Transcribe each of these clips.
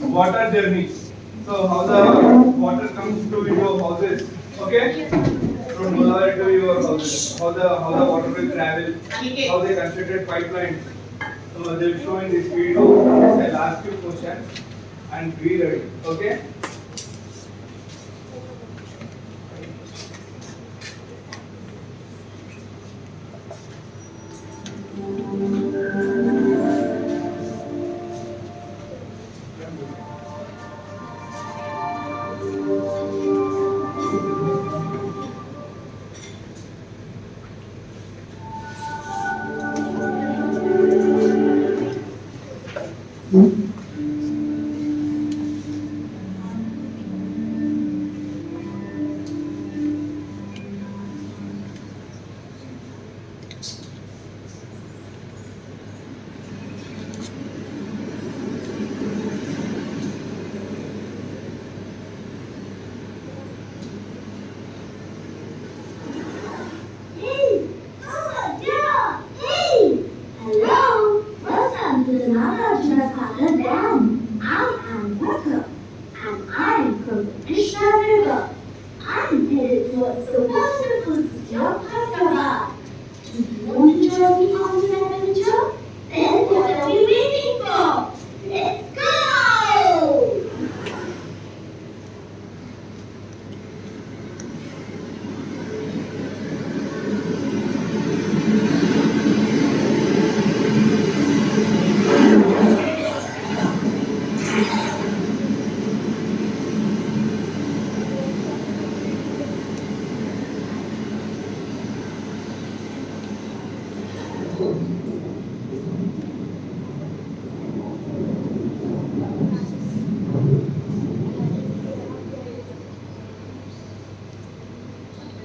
water journey. So how the water comes to your houses, okay? From Godavari to your houses. How the water will travel, how they constructed pipelines. So they will show in this video. I'll ask you questions and be ready, okay?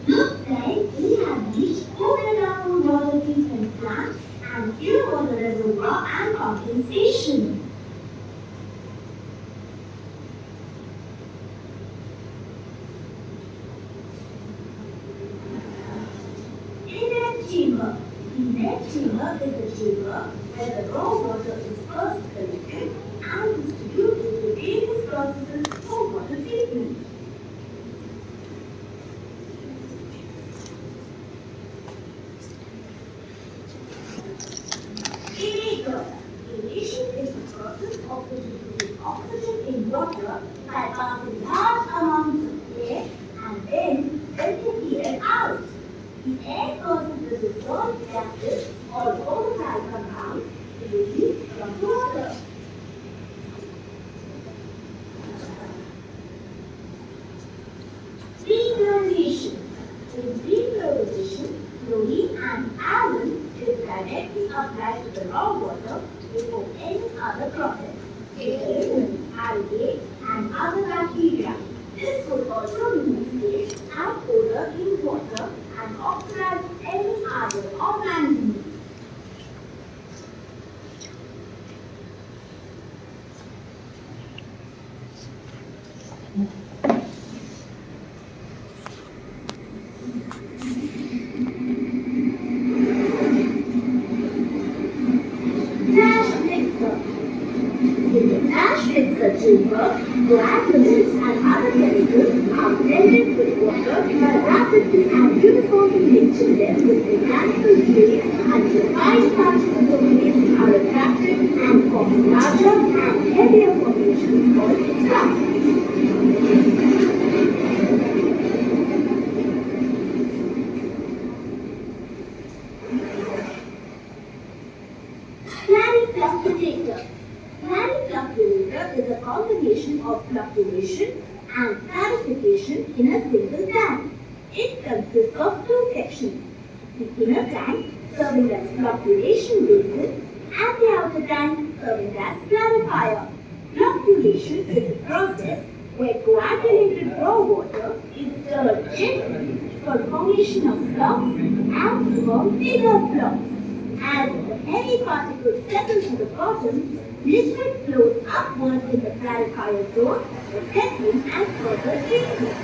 Looks like we have reached overall water treatment plant and pure water reservoir and pumping station. Inlet chamber. Inlet chamber is a chamber where the raw water is first collected and distributed to various processes for water treatment. Aerator. Aeration is the process of producing oxygen in water by passing large amounts of air and then letting the air out. The air causes the dissolved gases or volatile compounds to be released from the water. Reflotation. In reflotation, chlorine and iron is directly applied to the raw water before any other process. It eliminates algae and other bacteria. This would also remove taste and odor in water and oxidize any iron or manganese. Flash mixer. In the flash mixer chamber, coagulants and other chemicals are blended with water by rapidly and uniformly mixing them with mechanical fluids until fine particles of waste are attracted and form larger and heavier formations called clouds. Fluctuator. Fluctuator is a combination of fluctuation and clarification in a single tank. It consists of two sections. The inner tank serving as fluctuation basin and the outer tank serving as clarifier. Fluctuation is a process where coagulated raw water is stirred gently for formation of blocks and to form bigger blocks. As the heavy particles settle to the bottom, liquid flows upward in the clarifier zone for settling and further treatment.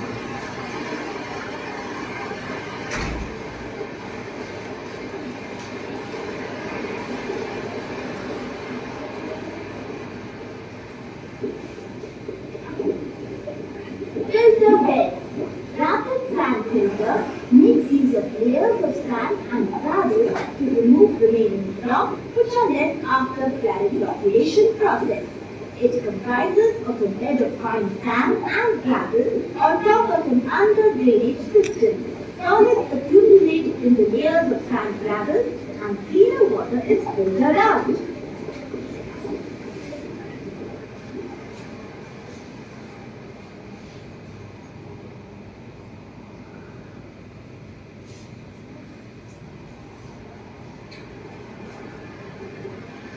Filter beds. Rapid sand filter makes use of layers of sand and gravel to remove remaining rock which are left after clarification process. It comprises of a bed of fine sand and gravel on top of an under-drainage system. Solids accumulate in the layers of sand gravel and cleaner water is filtered out.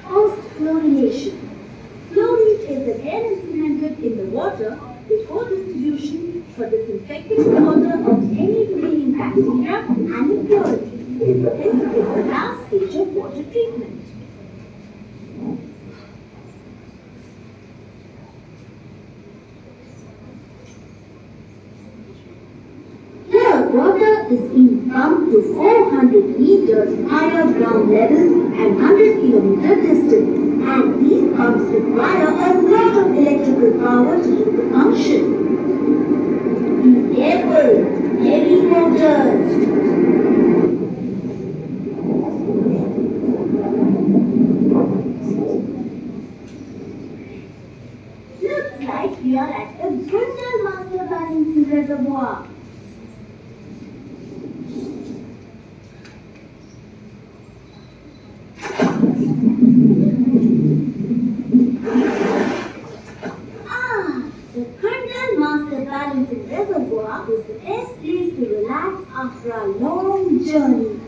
Post-chlorination. Chlorine is again implemented in the water before distribution for disinfecting the water of any remaining bacteria and impurities. This is the last stage of water treatment. Here, water is being pumped to 400 meters higher ground level and 100 kilometer distance. And these pumps require a lot of electrical power to do the function. Be careful, heavy motors. Looks like we are at the Grundle Master Balancing Reservoir. The Grundle Master Balancing Reservoir is the best place to relax after a long journey.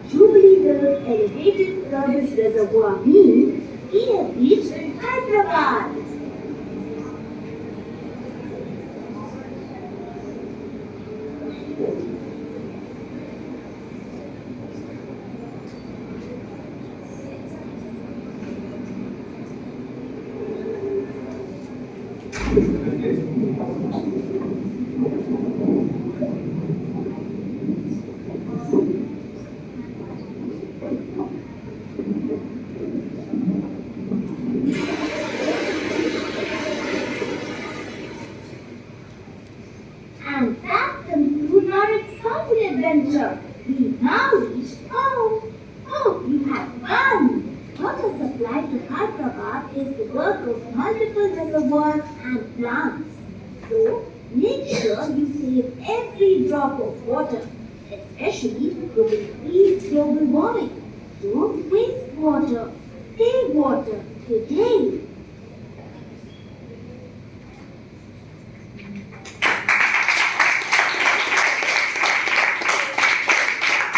Jubilee Hills Elevated Service Reservoir means we have reached Hyderabad. And that concludes our exciting adventure. We now reach home. Oh, you have fun! Water supply to Hyderabad is the work of multiple reservoirs and plants. So, make sure you save every drop of water, especially with increased global warming. Don't waste water. Save water today.